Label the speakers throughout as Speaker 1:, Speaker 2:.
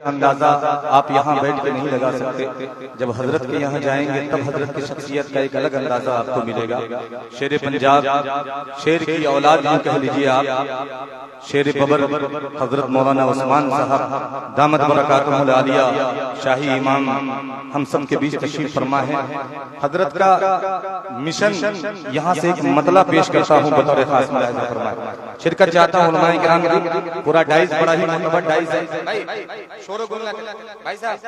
Speaker 1: अंदाजा आप यहाँ बैठ के नहीं लगा सकते। जब हजरत के यहाँ जाएंगे तब हजरत की शख्सियत का एक अलग अंदाजा आपको मिलेगा। शेर पंजाब, शेर की औलाद यूं कह लीजिए आप, शेर बबर हजरत मौलाना उस्मान साहब दामद बरकातुहुल आलिया शाही इमाम हम सब के बीच तशरीफ फरमा है। हजरत का मिशन यहाँ से एक मतला पेश करता हूँ बतौर खास मुलाहिजा फरमाए। शिरकत चाहता हूँ उलमाए किराम की। पूरा डाइस बड़ा ही मोहब्बत डाइस है। भाई साहब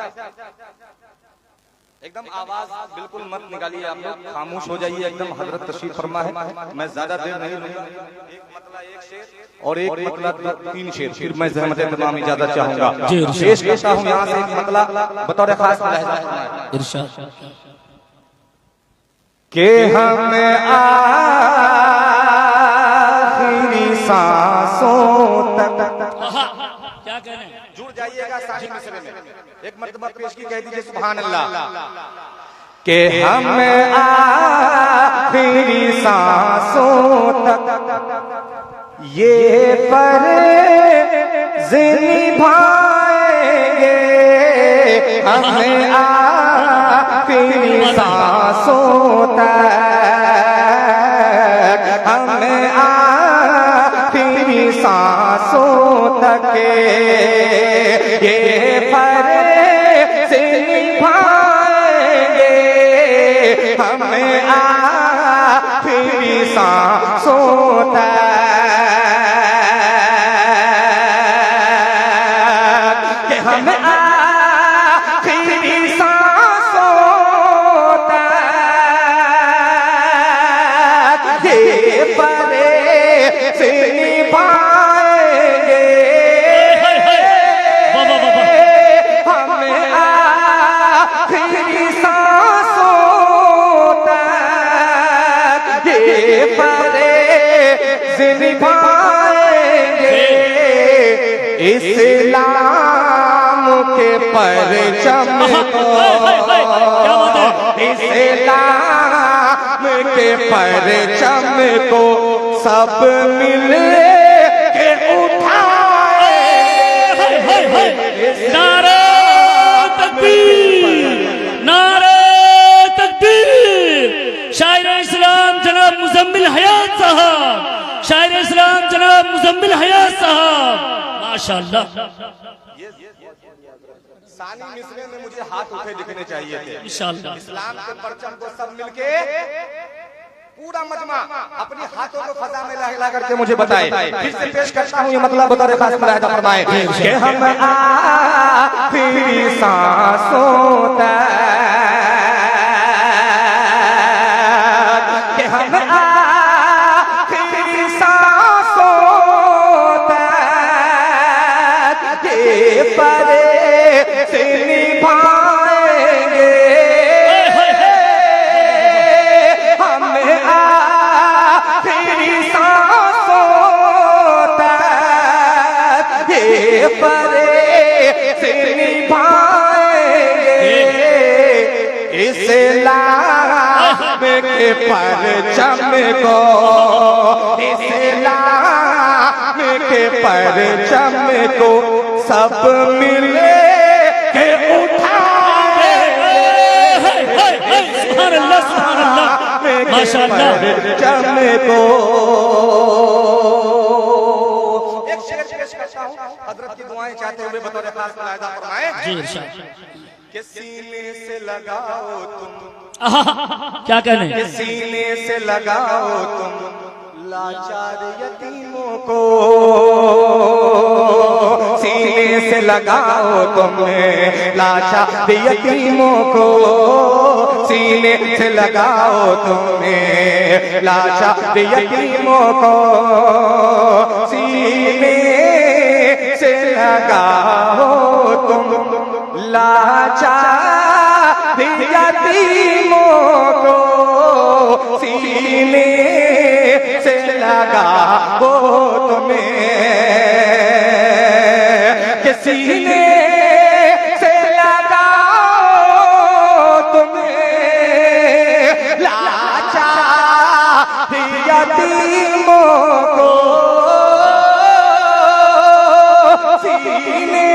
Speaker 1: एकदम आवाज बिल्कुल मत निकालिए, आप लोग खामोश हो जाइए एकदम। हजरत तशरीफ फरमा है, मैं ज्यादा देर नहीं लूंगा। एक मतला एक शेर और एक मतला तीन शेर, फिर मैं ज़हमत तमाम इजाजत चाहूंगा। पेश करता हूँ यहाँ से एक मतला बतौर खास इरशाद के हमें आखिरी सांसों तक।
Speaker 2: क्या कह रहे हैं?
Speaker 1: जुड़ जाइएगा साहिब मिसरे में। एक मर्तबा पेश की कह दीजिए सुभान अल्लाह। के हम आखिरी सांसों तक ये फर्ज़ निभाएंगे, हम आखिरी सांसों तक, हम आखिरी सांसों तक ये फर्ज़ निभाएंगे, हम आखिरी सांसों तक, कि हम आखिरी सांसों तक ये फर्ज़ निभाएंगे, इस्लाम के परचम को, इस्लाम के परचम को सब मिल के उठाए।
Speaker 2: नारे तकबीर, नारे तकबीर। शायर इस्लाम जनाब मुजम्मिल हयात साहब, शायर इस्लाम जनाब मुजम्मिल हयात साहब, माशाअल्लाह।
Speaker 1: सानी मिसरे में मुझे हाथ उठे दिखने चाहिए थे
Speaker 2: इंशाअल्लाह।
Speaker 1: इस्लाम के परचम को सब मिलके पूरा मजमा अपनी हाथों को फजा में हिला करके मुझे बताए। फिर से पेश करता हूँ ये मतलब बतौर खास मुलाहिजा फरमाए कि हम आखिरी सांसों तक, कि हम आखिरी सांसों तक ये फर्ज़ निभाएंगे, हम आखिरी सांसों तक ये फर्ज़ निभाएंगे, इस्लाम के परचम को, इस्लाम के परचम को सब मिले के उठाए।
Speaker 2: सुभान अल्लाह, सुभान अल्लाह, माशाअल्लाह।
Speaker 1: परचम को एक शेर पेश करता हूँ, हजरत की दुआएं चाहते हुए बतौर खास मुलाहिजा फरमाएं।
Speaker 2: जी इरशाद।
Speaker 1: कि सीने से लगाओ तुम,
Speaker 2: क्या कहने?
Speaker 1: कि सीने से लगाओ तुम लाचार यतीमों को, सीने से लगाओ तुम लाचार यतीमों को, सीने से लगाओ तुम लाचार यतीमों को, सीने से लगाओ तुम लाचार यतीमों को, सीने से लगाओ तुम्हें, कि सीने से लगाओ तुम्हें लाचार यतीमों को, सीने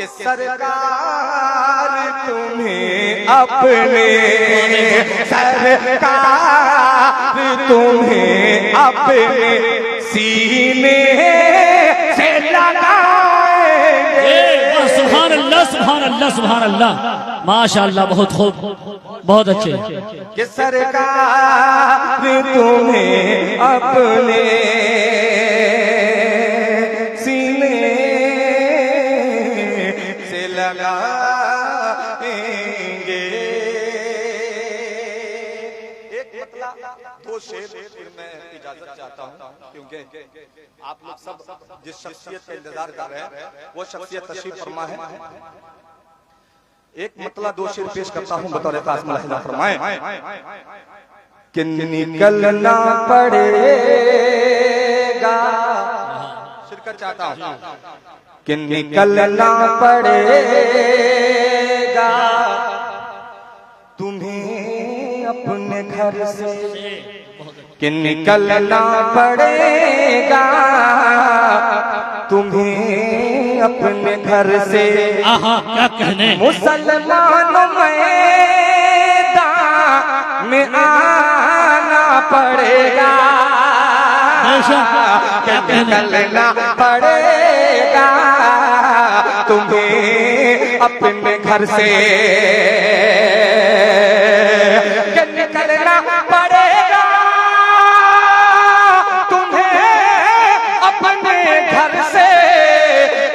Speaker 1: कि सरकार तुम्हें अपने, सरकार तुम्हें अपने सीने से लगाएंगे।
Speaker 2: सुभान अल्लाह सुभान अल्लाह सुभान अल्लाह, माशाअल्लाह, बहुत खूब, बहुत अच्छे।
Speaker 1: कि सरकार तुम्हें अपने सीने से लगाएंगे। एक मतला दो शेर फिर मैं इजाजत चाहता हूं, क्योंकि आप लोग सब जिस शख्सियत का इंतजार कर रहे हैं वो शख्सियत तशरीफ फरमा है। एक मतला दो शेर पेश करता हूं बतौर खास मुलाहिजा फरमाएं कि निकलना पड़ेगा, शिरकत चाहता हूं कि निकलना पड़ेगा तुम्हें अपने घर से, कि निकलना पड़ेगा तुम्हें अपने घर से।
Speaker 2: क्या कहने,
Speaker 1: मुसलमान मैदान में आना पड़ेगा,
Speaker 2: क्या
Speaker 1: निकलना पड़ेगा तुम्हें अपने घर से, निकलना पड़ेगा तुम्हें अपने घर से,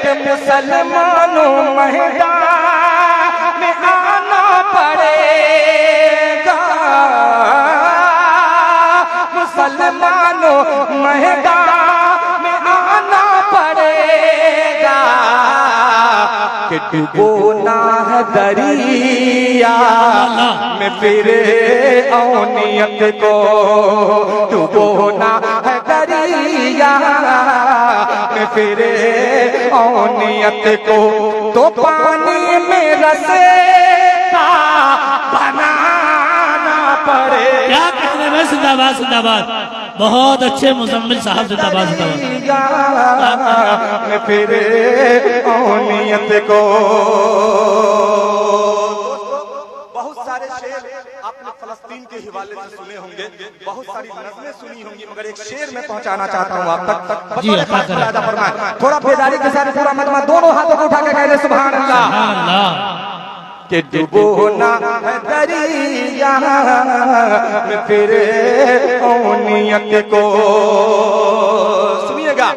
Speaker 1: कि मुसलमानों मैदान में आना पड़ेगा, मुसलमानों मैदान में आना पड़ेगा, कि डुबोना है दरिया में फिर औनियत को, डुबोना है दरिया में फिर औनियत को, तो पानी में रसेता बनाना पड़ेगा।
Speaker 2: क्या कहने में, जिंदाबाद जिंदाबाद, बहुत अच्छे मुजम्मिल साहब, जिंदाबाद जिंदाबाद।
Speaker 1: फिर औनियत को, बहुत सारे शेर आपने फलस्तीन के हवाले से सुने होंगे, बहुत सारी नज़में सुनी होंगी, मगर एक शेर में पहुंचाना चाहता हूं आप तक।
Speaker 2: जी,
Speaker 1: थोड़ा बेदारी के साथ पूरा मजमा दोनों हाथों को उठा के कह दे सुभान अल्लाह। कि डुबोना है दरिया में फिर औनियत को, सुनिएगा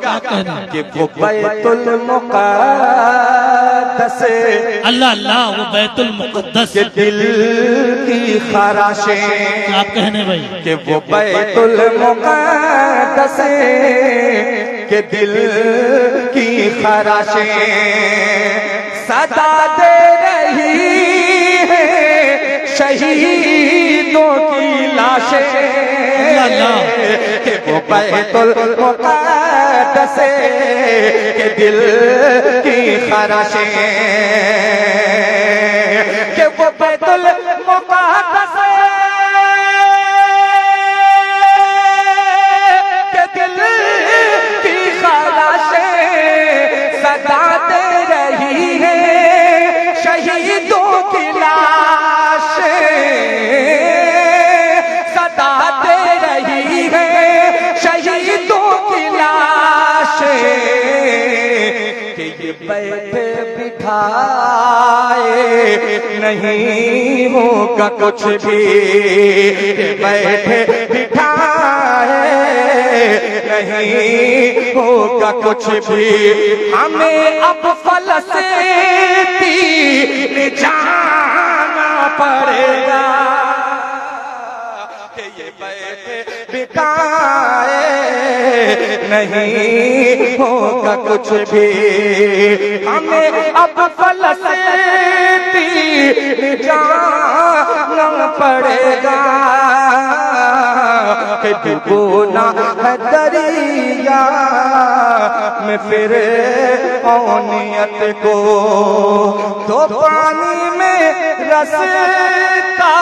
Speaker 1: कि वो बैतुल मुक़द्दस,
Speaker 2: अल्लाह अल्लाह, वो बैतुल मुक़द्दस
Speaker 1: के दिल की ख़राशें,
Speaker 2: आप कहने भाई,
Speaker 1: कि वो बैतुल मुक़द्दस के दिल की ख़राशें सदा दे रही है शहीदों की लाशें, कि वो बैतुल मुक़द्दस के दिल की ख़राशें, कि वो बैतुल मुक़द्दस के दिल की ख़राशें सदा दे रही है शहीदों की लाशें, सदा दे रही है शहीदों की लाशें, कि ये बैठे बिठाए नहीं होगा कुछ भी, बैठे बिठाए नहीं होगा कुछ भी, हमें अब फलस्तीन जाना पड़ेगा, कि ये बैठे बिठाए नहीं होगा कुछ भी, हमें अब फलस्तीन जाना पड़ेगा, कि डुबोना है दरिया में फिर औनियत को, तो पानी में रसता